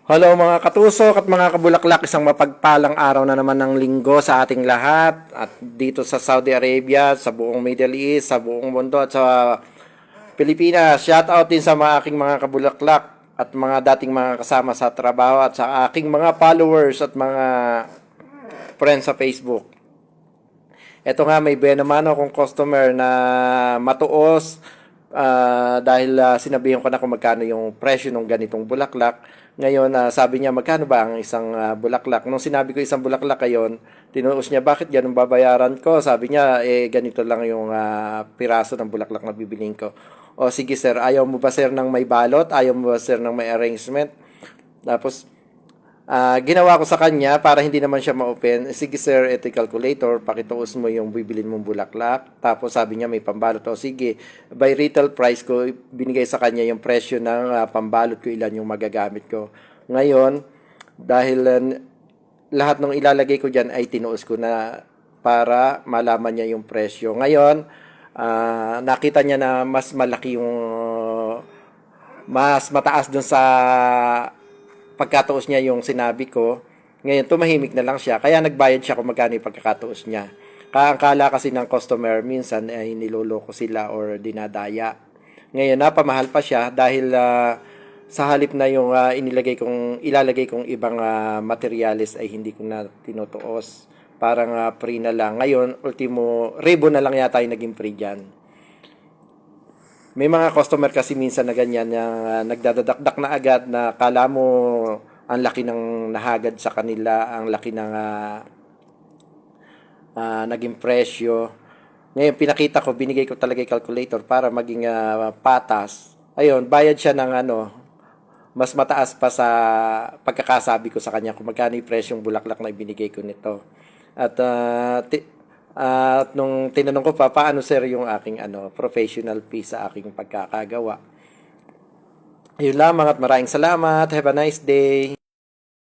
Hello mga katusok at mga kabulaklak, isang mapagpalang araw na naman ng linggo sa ating lahat at dito sa Saudi Arabia, sa buong Middle East, sa buong mundo at sa Pilipinas. Shout out din sa mga aking mga kabulaklak at mga dating mga kasama sa trabaho at sa aking mga followers at mga friends sa Facebook. Ito nga, may benamano akong customer na matuos dahil sinabihan ko na kung magkano yung presyo ng ganitong bulaklak. Ngayon, sabi niya, magkano ba ang isang bulaklak? Nung sinabi ko isang bulaklak ngayon, tinuos niya, bakit ganun babayaran ko? Sabi niya, ganito lang yung piraso ng bulaklak na bibiling ko. O sige sir, ayaw mo ba sir ng may balot? Ayaw mo ba sir ng may arrangement? Tapos, ginawa ko sa kanya para hindi naman siya ma-open. Sige sir, ito calculator, pakituos mo yung bibilin mong bulaklak. Tapos sabi niya may pambalot. O sige, by retail price ko, binigay sa kanya yung presyo ng pambalot ko, ilan yung magagamit ko. Ngayon, dahil lahat ng ilalagay ko dyan ay tinuos ko na para malaman niya yung presyo. Ngayon, nakita niya na mas malaki yung mas mataas dun sa pagkatuos niya yung sinabi ko. Ngayon, tumahimik na lang siya. Kaya nagbayad siya kung magkano yung pagkakatuos niya. Kaangkala kasi ng customer, minsan ay niloloko sila or dinadaya. Ngayon, napamahal pa siya dahil sa halip na yung ilalagay kong ibang materialis ay hindi ko na tinutuos. Parang free na lang. Ngayon, ultimo, ribbon na lang yata yung naging free dyan. May mga customer kasi minsan na ganyan na nagdadadakdak na agad na kala mo ang laki ng nahagad sa kanila, ang laki ng naging presyo. Ngayon, pinakita ko, binigay ko talaga yung calculator para maging patas. Ayun, bayad siya ng mas mataas pa sa pagkakasabi ko sa kanya kung magkano yung presyong bulaklak na ibinigay ko nito. At nung tinanong ko pa, paano sir yung aking professional fee sa aking pagkakagawa. Yun lamang at maraming salamat. Have a nice day.